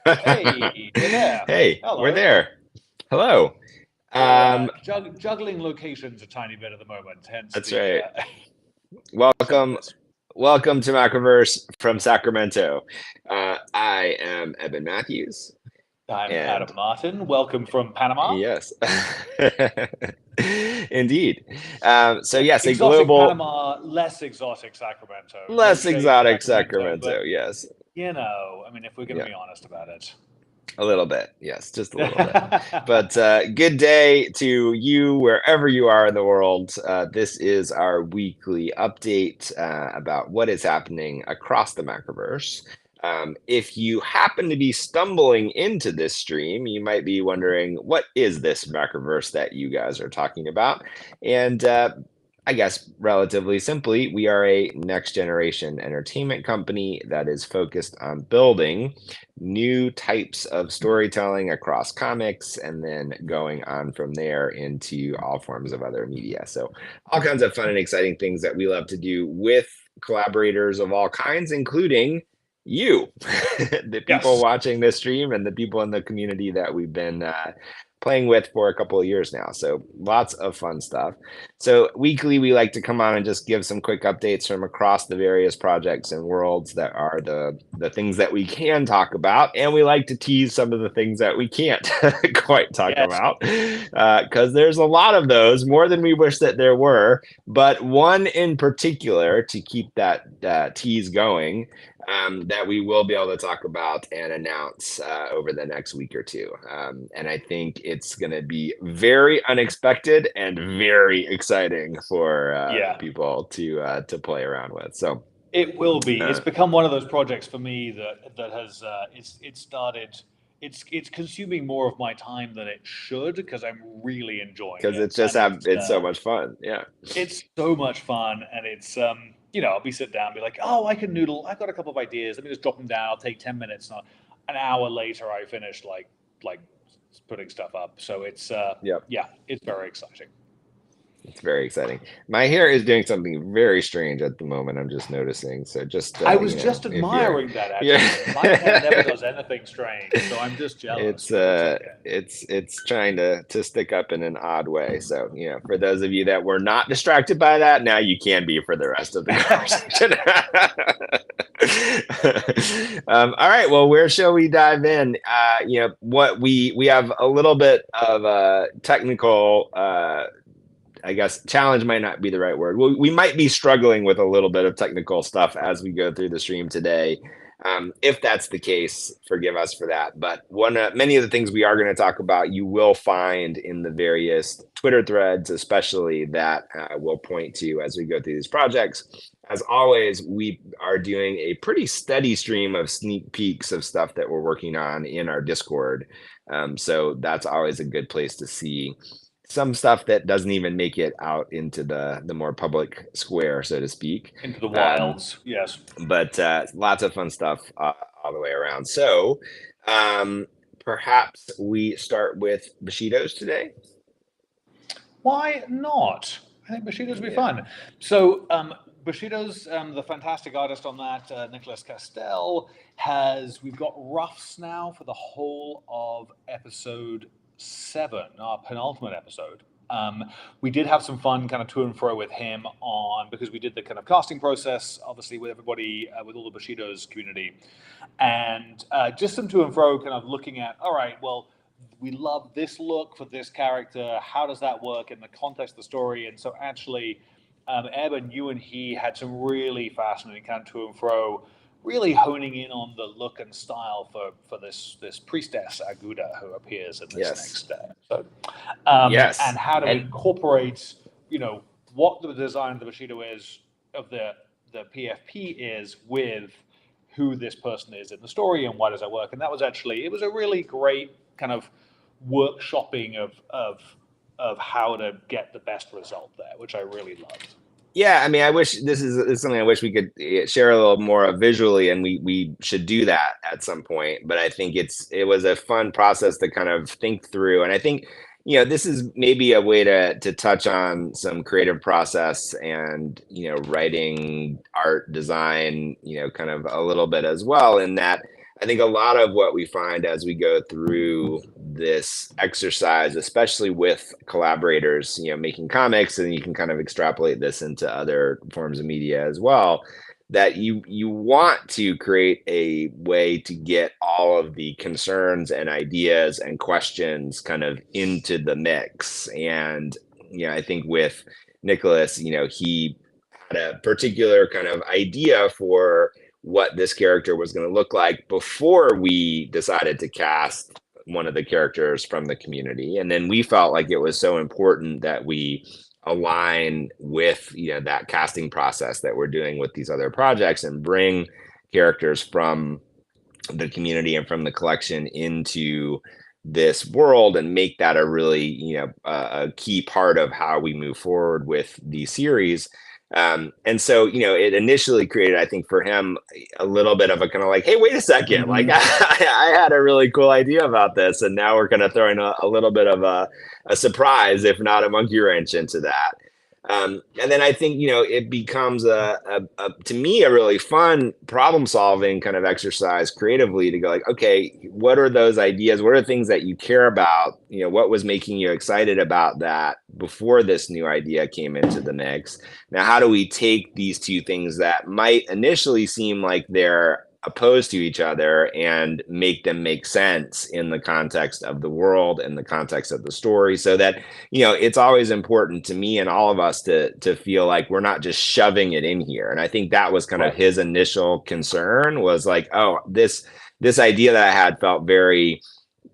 Hey, we're there. Hey, we're Hello. there. Hello. We're Um, juggling locations a tiny bit at the moment, hence that's the right. some of Welcome, this. welcome to Macroverse from Sacramento. I am Evan Matthews, I'm and Adam Martin. Welcome from Panama. yes, indeed. So Yeah, yes, a exotic global, Panama, less exotic Sacramento. No less shade to exotic Sacramento, Sacramento. but Yes, I mean, if we're going to yeah. be honest about it. A little bit, yes, just a little bit. But good day to you wherever you are in the world. This is our weekly update about what is happening across the Macroverse. If you happen to be stumbling into this stream, you might be wondering, what is this Macroverse that you guys are talking about? And I guess relatively simply, we are a next generation entertainment company that is focused on building new types of storytelling across comics and then going on from there into all forms of other media. So, all kinds of fun and exciting things that we love to do with collaborators of all kinds, including you, the people Yes. watching this stream, and the people in the community that we've been playing with for a couple of years now. So, lots of fun stuff. So weekly, we like to come on and just give some quick updates from across the various projects and worlds that are the things that we can talk about, and we like to tease some of the things that we can't quite talk Yes. about because there's a lot of those, more than we wish that there were. But one in particular to keep that tease going that we will be able to talk about and announce over the next week or two. And I think it's going to be very unexpected and very exciting for Yeah. people to play around with. So, It will be. It's uh, become one of those projects for me that has it's started. It's consuming more of my time than it should because I'm really enjoying because it, it's just and it's so much fun. Yeah. it's so much fun, and it's I'll be sit down, and be like, oh, I can noodle. I've got a couple of ideas. Let me just drop them down. I'll take 10 minutes. And an hour later, I finished like putting stuff up. So it's Yep. yeah, it's very exciting. It's very exciting. My hair is doing something very strange at the moment. I'm just noticing. So just I was just if you're, admiring that yeah, actually. My hair never does anything strange, so I'm just jealous, but it's okay. it's trying to stick up in an odd way. So for those of you that were not distracted by that, now you can be for the rest of the conversation. All right. Well, where shall we dive in? What we have a little bit of a technical I guess challenge might not be the right word. We might be struggling with a little bit of technical stuff as we go through the stream today. If that's the case, forgive us for that. But many of the things we are going to talk about, you will find in the various Twitter threads, especially that we'll point to as we go through these projects. As always, we are doing a pretty steady stream of sneak peeks of stuff that we're working on in our Discord. So that's always a good place to see some stuff that doesn't even make it out into the more public square, so to speak. Into the Um, wilds, yes. but lots of fun stuff all the way around. So um, perhaps we start with Bushido's today. Why not? I think Bushido's will be Yeah. fun. So Bushido's the fantastic artist on that, Nicholas Castell, we've got roughs now for the whole of episode 7, our penultimate episode. We did have some fun kind of to and fro with him on because we did the kind of casting process, obviously with everybody, with all the Bushido's community, and just some to and fro, kind of looking at, all right, well, we love this look for this character. How does that work in the context of the story? And so actually, Eben, you and he had some really fascinating kind of to and fro, really honing in on the look and style for this priestess Aguda who appears in this Yes. next episode, and Yes. how to And incorporate, what the design of the Bushido is of the PFP is with who this person is in the story and why does that work. And that was actually, it was a really great kind of workshopping of how to get the best result there, which I really loved. yeah, I mean, I wish this is something I wish we could share a little more of visually, and we should do that at some point. But I think it was a fun process to kind of think through, and I think this is maybe a way to touch on some creative process and writing, art, design, kind of a little bit as well. In that, I think a lot of what we find as we go through this exercise, especially with collaborators, making comics, and you can kind of extrapolate this into other forms of media as well, that you want to create a way to get all of the concerns and ideas and questions kind of into the mix. And I think with Nicholas, he had a particular kind of idea for what this character was going to look like before we decided to cast one of the characters from the community. And then we felt like it was so important that we align with that casting process that we're doing with these other projects and bring characters from the community and from the collection into this world and make that a really a key part of how we move forward with the series. And so, it initially created, I think, for him a little bit of a kind of like, hey, wait a second, like I had a really cool idea about this, and now we're kind of throwing a little bit of a surprise, if not a monkey wrench, into that. And then I think, it becomes to me, a really fun problem solving kind of exercise creatively to go like, okay, what are those ideas? What are things that you care about? What was making you excited about that before this new idea came into the mix? Now, how do we take these two things that might initially seem like they're opposed to each other and make them make sense in the context of the world and the context of the story, so that it's always important to me and all of us to feel like we're not just shoving it in here. And I think that was kind of his initial concern, was like, oh, this idea that I had felt very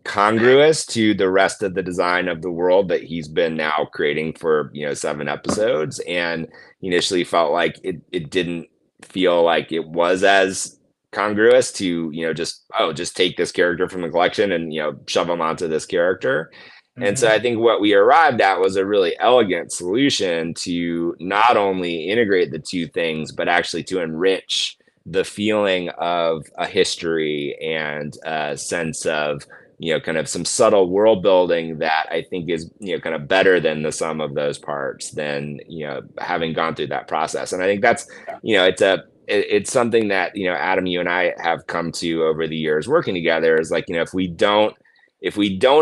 congruous to the rest of the design of the world that he's been now creating for 7 episodes, and he initially felt like it didn't feel like it was as congruous to just take this character from the collection and shove him onto this character. And so I think what we arrived at was a really elegant solution to not only integrate the two things, but actually to enrich the feeling of a history and a sense of kind of some subtle world building that I think is kind of better than the sum of those parts, than having gone through that process. And I think that's it's something that Adam, you and I have come to over the years working together, is like, if we don't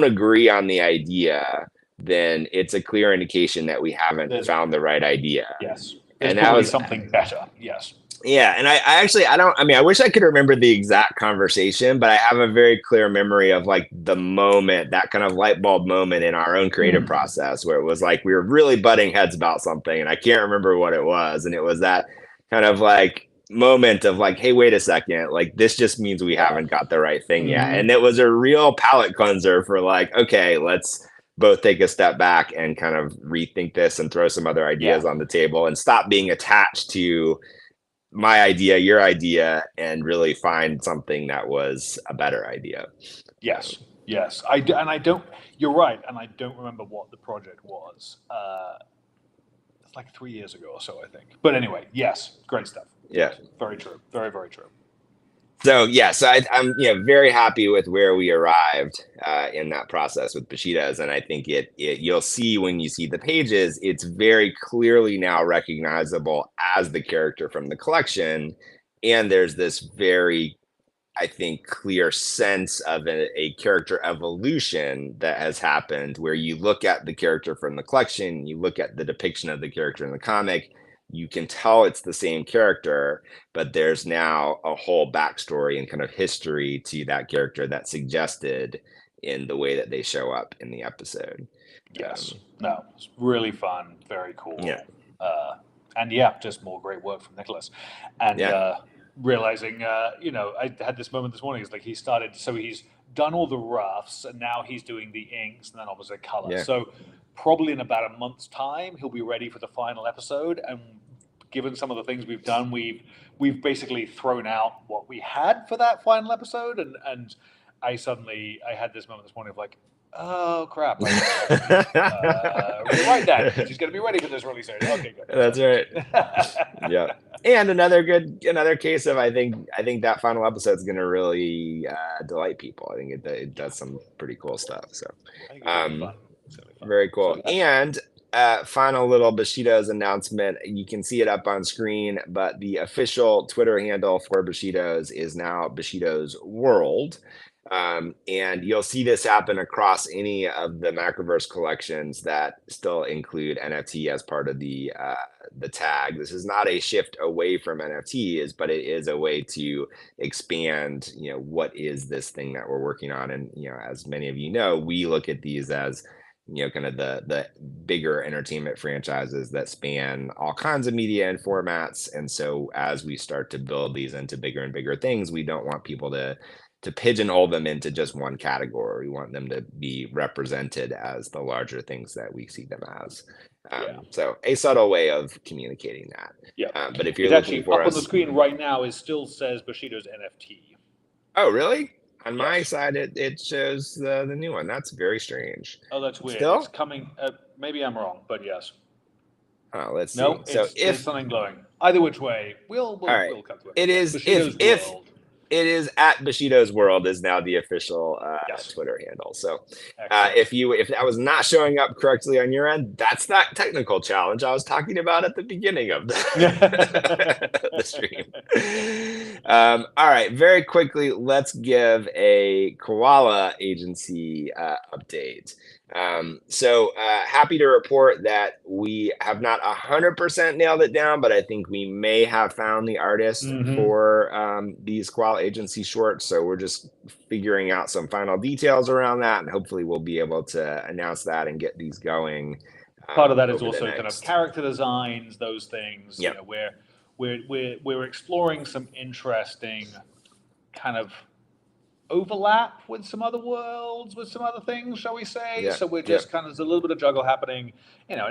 agree on the idea, then it's a clear indication that we haven't found the right idea. Yes, and that was something better. Yes. Yeah, and I wish I could remember the exact conversation, but I have a very clear memory of like the moment, that kind of light bulb moment in our own creative process, where it was like we were really butting heads about something, and I can't remember what it was, and it was that kind of like moment of like, hey, wait a second, like this just means we haven't got the right thing yet. And it was a real palate cleanser for like, okay, let's both take a step back and kind of rethink this and throw some other ideas on the table and stop being attached to my idea, your idea, and really find something that was a better idea. Yes. You're right, and I don't remember what the project was. It's like 3 years ago or so, I think. But anyway, yes, great stuff. Yeah, very true. Very, very true. So I'm very happy with where we arrived in that process with Bushido's, and I think you'll see when you see the pages, it's very clearly now recognizable as the character from the collection, and there's this very, I think, clear sense of a character evolution that has happened, where you look at the character from the collection, you look at the depiction of the character in the comic, you can tell it's the same character, but there's now a whole backstory and kind of history to that character that's suggested in the way that they show up in the episode. Yes. No, it's really fun. Very cool. Yeah. And just more great work from Nicholas. And realizing, I had this moment this morning. It's like he's done all the roughs, and now he's doing the inks, and then obviously color. Yeah. So probably in about a month's time, he'll be ready for the final episode. And given some of the things we've done, we've basically thrown out what we had for that final episode. And I had this moment this morning of like, oh crap! Right that he's going to be ready for this really soon. Okay, good. That's right. Yeah. And another case of I think that final episode is going to really delight people. I think it does some pretty cool stuff. So, very cool. And final little Bushido's announcement. You can see it up on screen, but the official Twitter handle for Bushido's is now Bushido's World. And you'll see this happen across any of the Macroverse collections that still include NFT as part of the tag. This is not a shift away from NFTs, but it is a way to expand, what is this thing that we're working on? And, as many of you know, we look at these as kind of the bigger entertainment franchises that span all kinds of media and formats. And so as we start to build these into bigger and bigger things, we don't want people to pigeonhole them into just one category. We want them to be represented as the larger things that we see them as. So a subtle way of communicating that. Yeah. But if you're it's looking actually for up us on the screen right now, it still says Bushido's NFT. Oh, really? On my Yes. side, it shows the new one. That's very strange. Oh, that's weird. Still? It's coming. Maybe I'm wrong, but yes. Let's see. No, So there's something glowing. Either which way, we'll all right, come to it. it is Bushido's if World. it is at Bushido's World is now the official Yes. Twitter handle. So Excellent. if that was not showing up correctly on your end, that's that technical challenge I was talking about at the beginning of the stream. All right, very quickly, let's give a Koala agency update. So happy to report that we have not 100% nailed it down, but I think we may have found the artist for these Koala agency shorts. So we're just figuring out some final details around that, and hopefully we'll be able to announce that and get these going. Part of that is also kind of character designs, those things. Yep. We're exploring some interesting kind of overlap with some other worlds, with some other things, shall we say? Yeah. So we're just kind of, there's a little bit of juggle happening.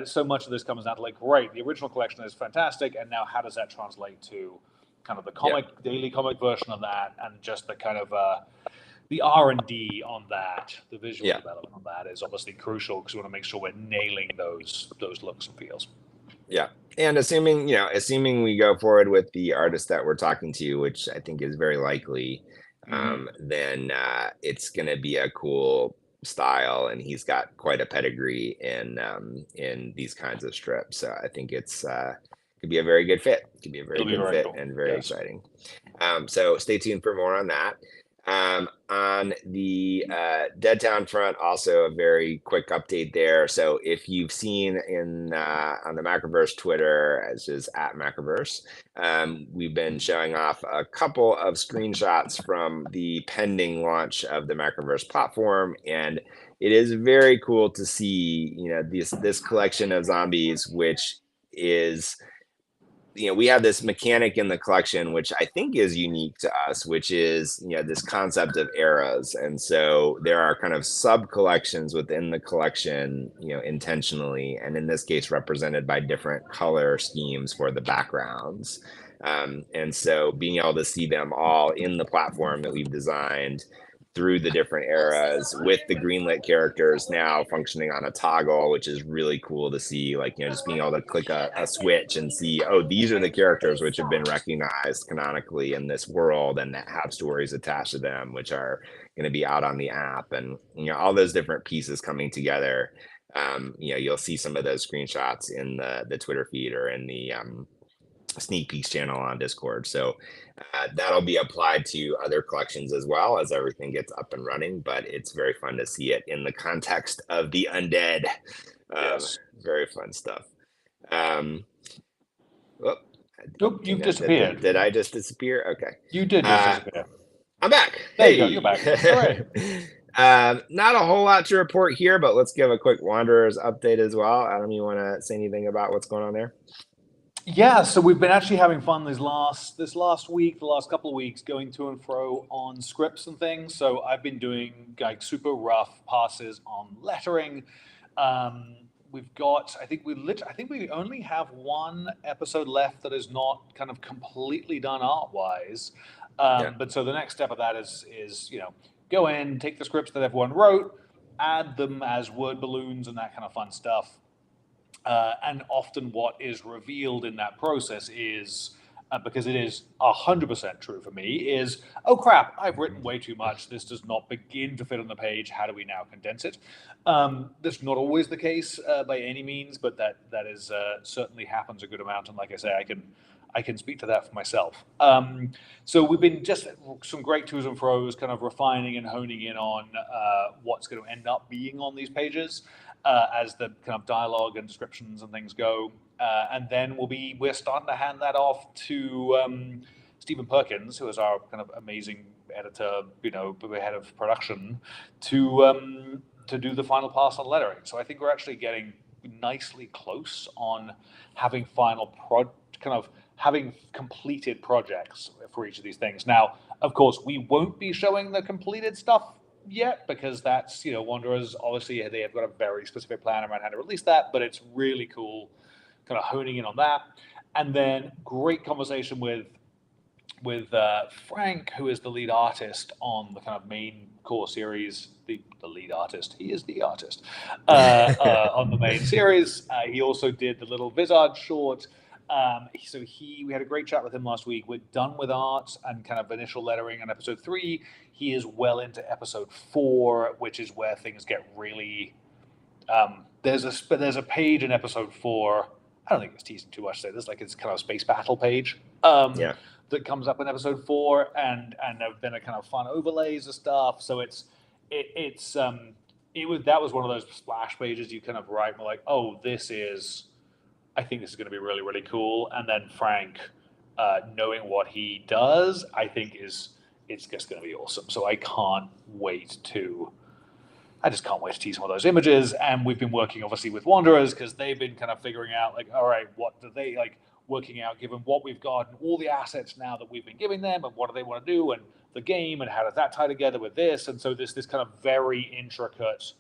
So much of this comes down to like, great, the original collection is fantastic, and now how does that translate to kind of the daily comic version of that, and just the kind of the R&D on that, the visual development on that is obviously crucial because we want to make sure we're nailing those looks and feels. Yeah. And assuming we go forward with the artist that we're talking to, which I think is very likely, then it's going to be a cool style, and he's got quite a pedigree in these kinds of strips. So I think it's could be a very good fit. Could be a very good fit, cool. And very exciting. So stay tuned for more on that. On the Deadtown front, also a very quick update there. So if you've seen on the Macroverse Twitter, as is at Macroverse, we've been showing off a couple of screenshots from the pending launch of the Macroverse platform, and it is very cool to see, this collection of zombies, which is, we have this mechanic in the collection, which I think is unique to us, which is, this concept of eras. And so there are kind of sub collections within the collection, intentionally, and in this case, represented by different color schemes for the backgrounds. And so being able to see them all in the platform that we've designed through the different eras, with the greenlit characters now functioning on a toggle, which is really cool to see, like, just being able to click a switch and see, oh, these are the characters which have been recognized canonically in this world and that have stories attached to them, which are going to be out on the app, and all those different pieces coming together. You'll see some of those screenshots in the Twitter feed or in the sneak peeks channel on Discord. So that'll be applied to other collections as well as everything gets up and running, but it's very fun to see it in the context of the undead. Very fun stuff. You've disappeared. Did I just disappear? Okay. You did just disappear. I'm back. There you go. You're back. All right. Not a whole lot to report here, but let's give a quick Wanderers update as well. Adam, you want to say anything about what's going on there? Yeah, so we've been actually having fun this last week, the last couple of weeks, going to and fro on scripts and things. So I've been doing like super rough passes on lettering. We've got, I think we only have one episode left that is not kind of completely done art-wise. But so the next step of that is go in, take the scripts that everyone wrote, add them as word balloons and that kind of fun stuff. And often what is revealed in that process is because it is 100% true for me, is, oh crap, I've written way too much. This does not begin to fit on the page. How do we now condense it? That's not always the case by any means, but that is certainly happens a good amount. And like I say, I can speak to that for myself. So we've been just some great to's and fro's, kind of refining and honing in on what's going to end up being on these pages as the kind of dialogue and descriptions and things go. And then we're starting to hand that off to Stephen Perkins, who is our kind of amazing editor, head of production, to do the final pass on lettering. So I think we're actually getting nicely close on having having completed projects for each of these things. Now, of course, we won't be showing the completed stuff yet, because that's, Wanderers, obviously they have got a very specific plan around how to release that, but it's really cool kind of honing in on that. And then great conversation with Frank, who is the lead artist on the kind of main core series, the lead artist, he is the artist on the main series. He also did the little Vizard short. We had a great chat with him last week. We're done with art and kind of initial lettering on episode 3. He is well into episode 4, which is where things get really. There's a page in episode 4. I don't think it's teasing too much. There's it's kind of a space battle page that comes up in episode 4, and then a kind of fun overlays of stuff. So that was one of those splash pages you kind of write and like, oh, I think this is going to be really, really cool. And then Frank, knowing what he does, I think it's just going to be awesome. So I just can't wait to tease some of those images. And we've been working obviously with Wanderers, because they've been kind of figuring out all right, what do they working out, given what we've got and all the assets now that we've been giving them, and what do they want to do, and the game, and how does that tie together with this? And so this kind of very intricate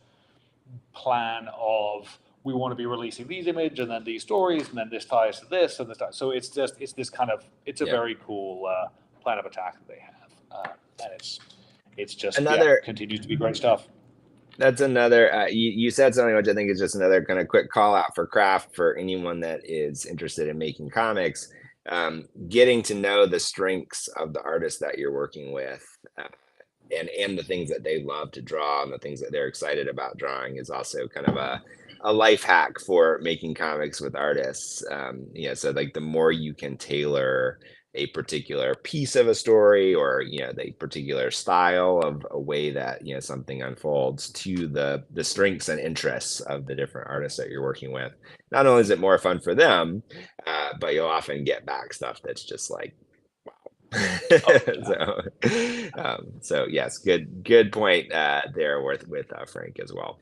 plan of, we want to be releasing these images and then these stories, and then this ties to this and this. So it's this kind of, it's a very cool plan of attack that they have, and it's just continues to be great stuff. That's another. You said something which I think is just another kind of quick call out for craft for anyone that is interested in making comics. Getting to know the strengths of the artists that you're working with. And the things that they love to draw and the things that they're excited about drawing is also kind of a life hack for making comics with artists. So the more you can tailor a particular piece of a story, or the particular style of a way that something unfolds to the strengths and interests of the different artists that you're working with, not only is it more fun for them, but you'll often get back stuff that's just wow. So yes, good point there with Frank as well.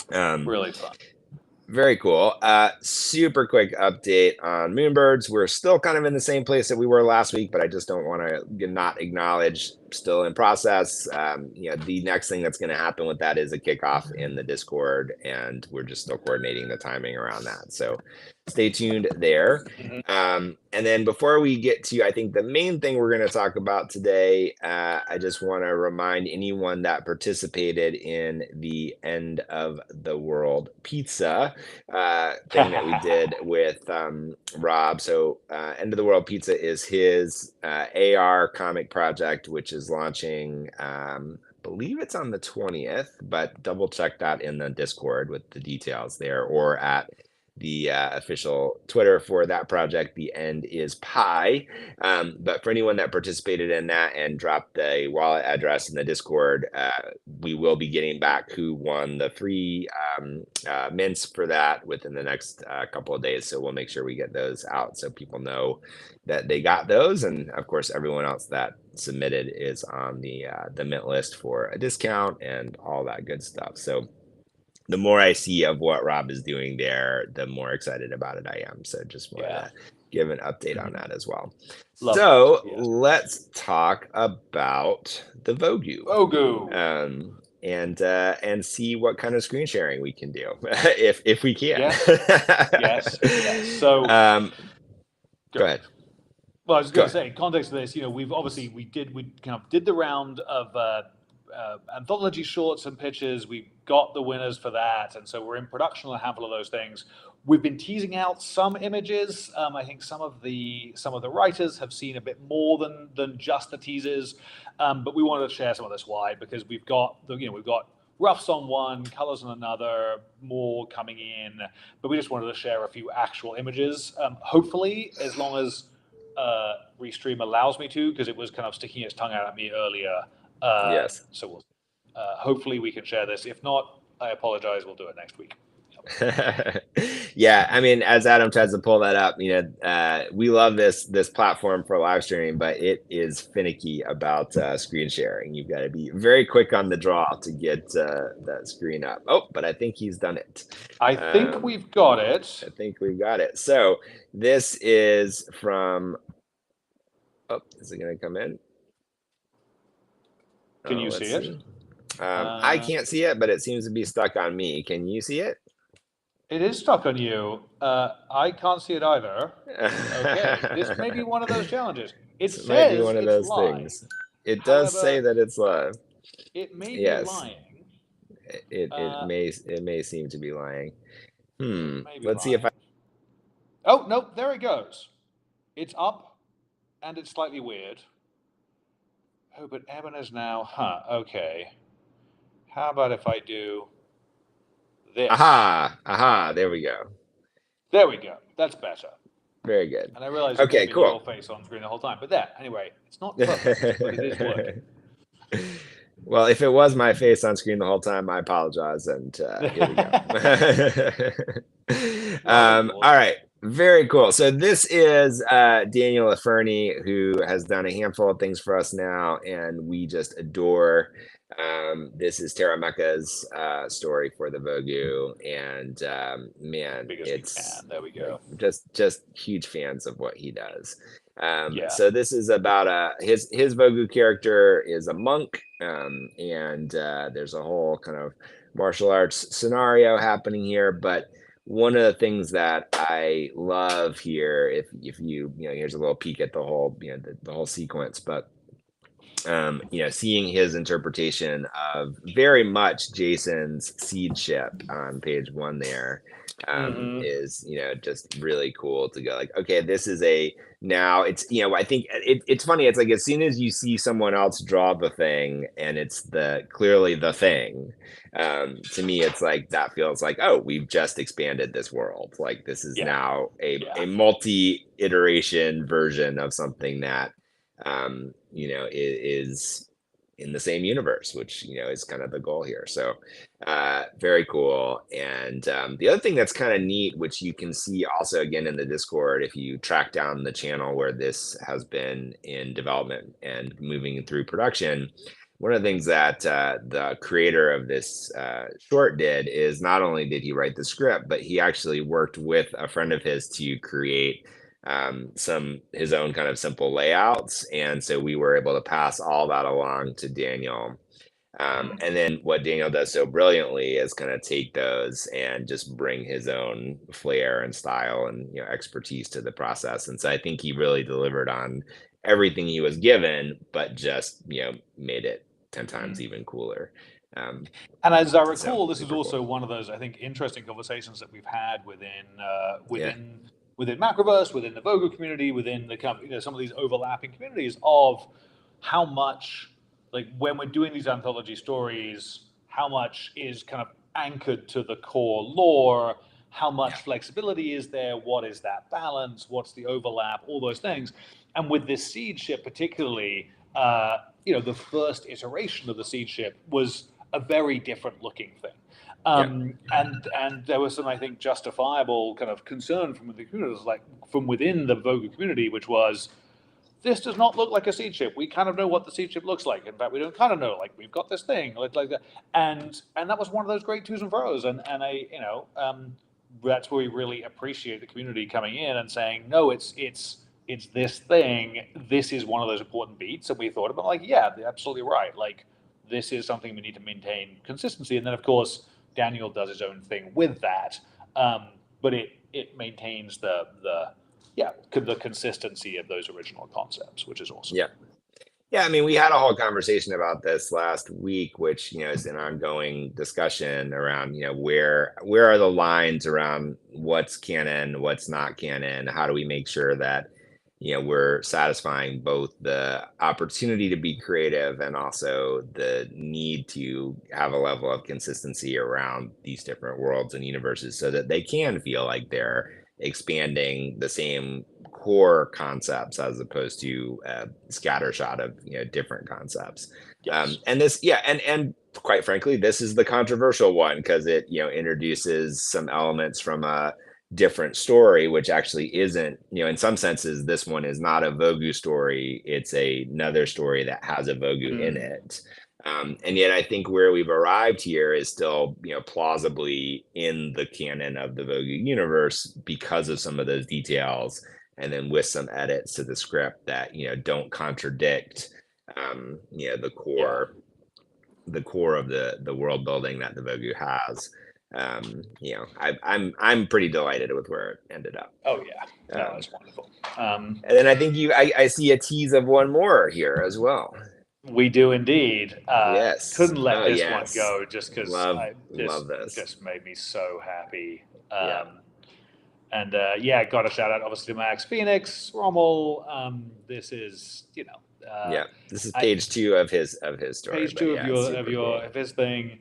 Really fun. Very cool. Super quick update on Moonbirds. We're still kind of in the same place that we were last week, but I just don't want to not acknowledge, still in process. The next thing that's going to happen with that is a kickoff in the Discord, and we're just still coordinating the timing around that. So stay tuned there. And then before we get to, I think, the main thing we're going to talk about today, I just want to remind anyone that participated in the End of the World Pizza thing that we did with Rob. So End of the World Pizza is his AR comic project, which is launching, I believe it's on the 20th, but double check that in the Discord with the details there, or at the official Twitter for that project. The end is pie. But for anyone that participated in that and dropped the wallet address in the Discord, we will be getting back who won the free mints for that within the next couple of days. So we'll make sure we get those out so people know that they got those. And of course, everyone else that submitted is on the mint list for a discount and all that good stuff. So the more I see of what Rob is doing there, the more excited about it I am. So just wanted to give an update on that as well. Let's talk about the Vogu. And see what kind of screen sharing we can do, if we can. Yes. So go ahead. Well, I was going to say, in context of this, we kind of did the round of anthology shorts and pictures. We got the winners for that, and so we're in production on a handful of those things. We've been teasing out some images. I think some of the writers have seen a bit more than just the teasers, but we wanted to share some of this wide because we've got roughs on one, colors on another, more coming in, but we just wanted to share a few actual images. Hopefully, as long as Restream allows me to, because it was kind of sticking its tongue out at me earlier. Yes. So we'll hopefully we can share this. If not, I apologize. We'll do it next week. Yeah, I mean, as Adam tries to pull that up, we love this platform for live streaming, but it is finicky about screen sharing. You've got to be very quick on the draw to get that screen up. Oh, but I think he's done it. I think we've got it. I think we've got it. So this is from. Oh, is it going to come in? Can you see it? I can't see it, but it seems to be stuck on me. Can you see it? It is stuck on you. I can't see it either. Okay, this may be one of those challenges. It says might be one of it's those live. things. It does say that it's live. It may be lying. It may seem to be lying. Let's see if I. Oh no, there it goes. It's up, and it's slightly weird. Oh, but Eben is now. Okay. How about if I do this? Aha! There we go. There we go. That's better. Very good. And I realize okay, cool. Your face on screen the whole time, but there. Anyway, it's not perfect, but it is working. Well, if it was my face on screen the whole time, I apologize. And here we go. All right. Very cool. So this is Daniel Laferney, who has done a handful of things for us now, and we just adore. This is Tara Mecca's story for the Vogu, and man, there we go. Just huge fans of what he does. So this is about his Vogu character is a monk, and there's a whole kind of martial arts scenario happening here, but one of the things that I love here, if you here's a little peek at the whole the whole sequence, but seeing his interpretation of very much Jason's seed ship on page 1 there is just really cool to go like, okay, this is now it's I think it's funny, it's like as soon as you see someone else draw the thing and it's clearly the thing, to me it's like that feels like, oh, we've just expanded this world, like this is now a multi-iteration version of something that is in the same universe, which is kind of the goal here. So very cool. And the other thing that's kind of neat, which you can see also again in the Discord, if you track down the channel where this has been in development and moving through production, one of the things that the creator of this short did is not only did he write the script, but he actually worked with a friend of his to create his own kind of simple layouts, and so we were able to pass all that along to Daniel. And then what Daniel does so brilliantly is kind of take those and just bring his own flair and style and expertise to the process. And so I think he really delivered on everything he was given, but just made it 10 times even cooler. And as I recall, this is also one of those, I think, interesting conversations that we've had within Macroverse, within the Vogu community, within the some of these overlapping communities of how much, like when we're doing these anthology stories, how much is kind of anchored to the core lore, how much flexibility is there, what is that balance, what's the overlap, all those things. And with this seed ship particularly, the first iteration of the seed ship was a very different looking thing. And there was some, I think, justifiable kind of concern from the community, like from within the Vogu community, which was, this does not look like a seed ship. We kind of know what the seed ship looks like. In fact, we don't kind of know, like we've got this thing like that. And that was one of those great twos and fro's. And that's where we really appreciate the community coming in and saying, no, it's this thing. This is one of those important beats. And we thought about like, yeah, they're absolutely right. Like this is something we need to maintain consistency. And then of course, Daniel does his own thing with that, but it maintains the consistency of those original concepts, which is awesome. Yeah, Yeah, I mean, we had a whole conversation about this last week, which is an ongoing discussion around where are the lines around what's canon, what's not canon. How do we make sure that we're satisfying both the opportunity to be creative and also the need to have a level of consistency around these different worlds and universes so that they can feel like they're expanding the same core concepts as opposed to a scattershot of different concepts. Yes. And this, yeah, and quite frankly, this is the controversial one because it introduces some elements from a different story, which actually isn't, in some senses, this one is not a Vogu story. It's another story that has a Vogu in Mm, it. And yet I think where we've arrived here is still, plausibly in the canon of the Vogu universe because of some of those details, and then with some edits to the script that, don't contradict, the yeah. core of the world building that the Vogu has. I'm pretty delighted with where it ended up. Oh yeah. No, Um, it's wonderful. and then I think I see a tease of one more here as well. We do indeed. Yes. Couldn't let Oh this one yes. go just because Love this love this. just made me so happy. Yeah. And yeah, got a shout out obviously to Max Phoenix, Rommel. This is Yeah. This is I page two of his story, page but two of yeah, your super cool. of his thing,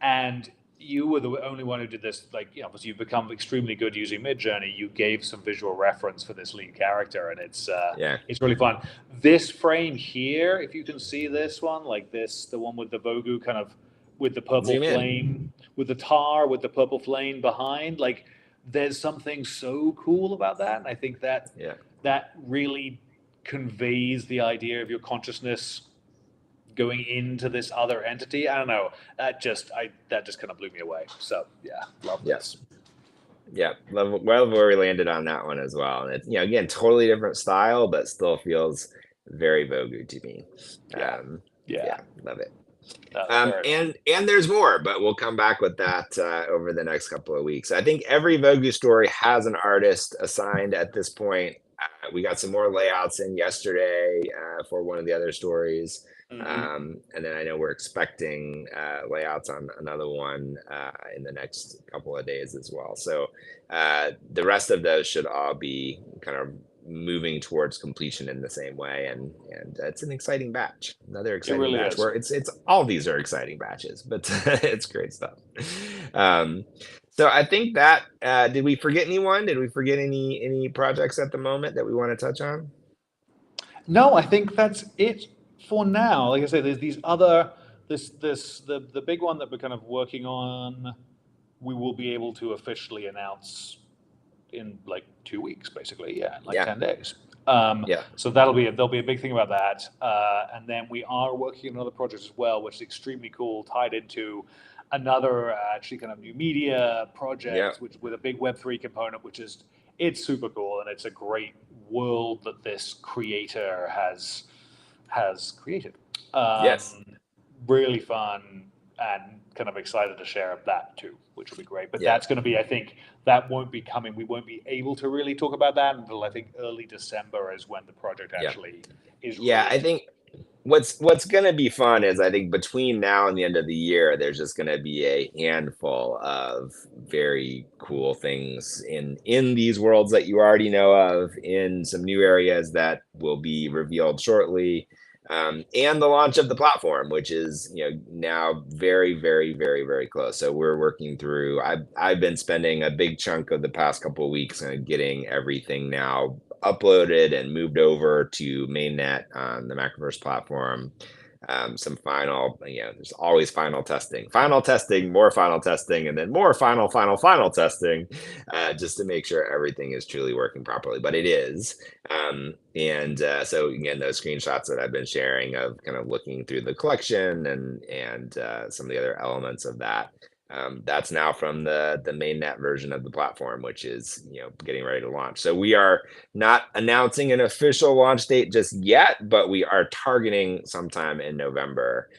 and you were the only one who did this. Like, obviously you've become extremely good using Midjourney. You gave some visual reference for this lead character, and Yeah. it's really fun. This frame here, if you can see this one, like this, the one with the Vogu kind of with the purple Zoom in. flame, with the tar, with the purple flame behind, like there's something so cool about that, and I think that Yeah. that really conveys the idea of your consciousness going into this other entity. I don't know. That just kind of blew me away. So yeah, love Yeah. this. Yeah. Love where we landed on that one as well. And it's again, totally different style, but still feels very Vogue to me. Yeah, Um, yeah. yeah, love it. Very fun. And there's more, but we'll come back with that over the next couple of weeks. I think every Vogue story has an artist assigned at this point. We got some more layouts in yesterday for one of the other stories. Mm-hmm. And then I know we're expecting layouts on another one in the next couple of days as well. So the rest of those should all be kind of moving towards completion in the same way, and it's an exciting batch, another It exciting really batch is. where it's all these are exciting batches, but it's great stuff. um so I think that did we forget anyone, did we forget any projects at the moment that we want to touch on? No, I think that's it for now. Like I said, there's these other the big one that we're kind of working on. We will be able to officially announce in like 2 weeks, basically. Yeah, in like Yeah. 10 days. Yeah. So there'll be a big thing about that. And then we are working on another project as well, which is extremely cool, tied into another actually kind of new media Yeah. project, which with a big Web3 component, which is it's super cool and it's a great world that this creator has created. Yes. Um, Really fun and kind of excited to share that too, which will be great. But Yeah. that's going to be, I think, that won't be coming. We won't be able to really talk about that until I think early December is when the project Yeah. actually is Yeah, I released. think what's gonna be fun is I think between now and the end of the year, there's just gonna be a handful of very cool things in these worlds that you already know of, in some new areas that will be revealed shortly, and the launch of the platform, which is now very, very, very, very close. So we're working through. I've been spending a big chunk of the past couple of weeks getting everything now uploaded and moved over to mainnet on the Macroverse platform. Some final, there's always final testing, more final testing, and then more final testing, just to make sure everything is truly working properly. But it is. And so again, those screenshots that I've been sharing of kind of looking through the collection and some of the other elements of that. That's now from the mainnet version of the platform, which is getting ready to launch. So we are not announcing an official launch date just yet, but we are targeting sometime in November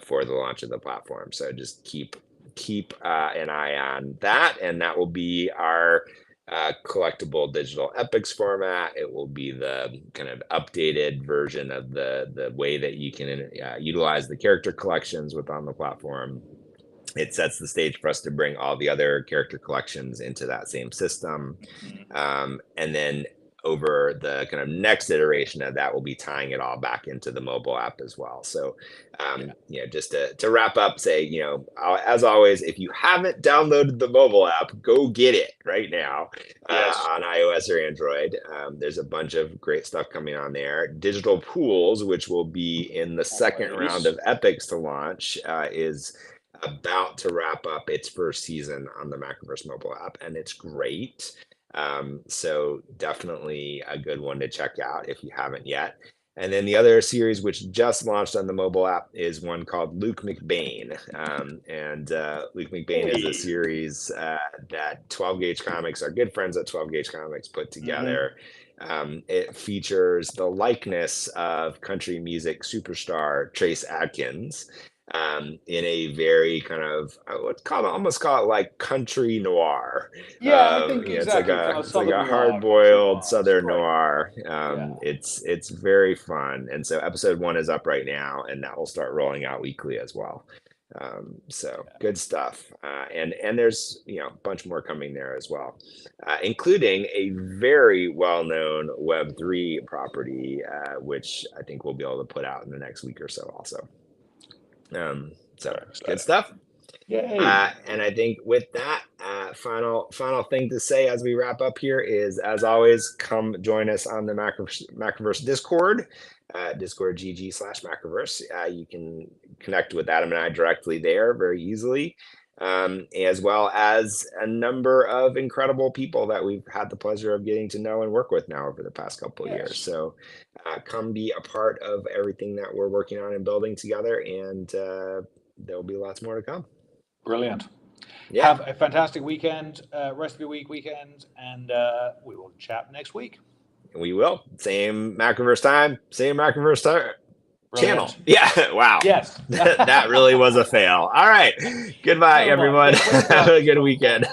for the launch of the platform. So just keep an eye on that, and that will be our collectible digital epics format. It will be the kind of updated version of the way that you can utilize the character collections within the platform. It sets the stage for us to bring all the other character collections into that same system. And then over the kind of next iteration of that, we'll be tying it all back into the mobile app as well. So, just to wrap up, say, as always, if you haven't downloaded the mobile app, go get it right now on iOS or Android. There's a bunch of great stuff coming on there. Digital Pools, which will be in the second round of Epics to launch, is about to wrap up its first season on the Macroverse mobile app, and it's great. So definitely a good one to check out if you haven't yet. And then the other series, which just launched on the mobile app, is one called Luke McBain. And Luke McBain is a series that 12 Gauge Comics, our good friends at 12 Gauge Comics, put together. It features the likeness of country music superstar Trace Adkins, in a very kind of, I would almost call it like country noir. I think exactly. It's like a hard-boiled Southern noir. Yeah. It's very fun, and so episode 1 is up right now, and that will start rolling out weekly as well. Good stuff, and there's a bunch more coming there as well, including a very well-known Web3 property, which I think we'll be able to put out in the next week or so also. Good stuff. Yay. And I think with that, final thing to say as we wrap up here is, as always, come join us on the Macroverse Discord, Discord GG/Macroverse. You can connect with Adam and I directly there very easily, as well as a number of incredible people that we've had the pleasure of getting to know and work with now over the past couple of years. So come be a part of everything that we're working on and building together, and there'll be lots more to come. Brilliant. Yeah. Have a fantastic weekend, rest of your weekend, and we will chat next week. We will. Same Macroverse time, same Macroverse channel. Yeah. Wow. Yes. That really was a fail. All right. Goodbye, everyone. Have a good weekend.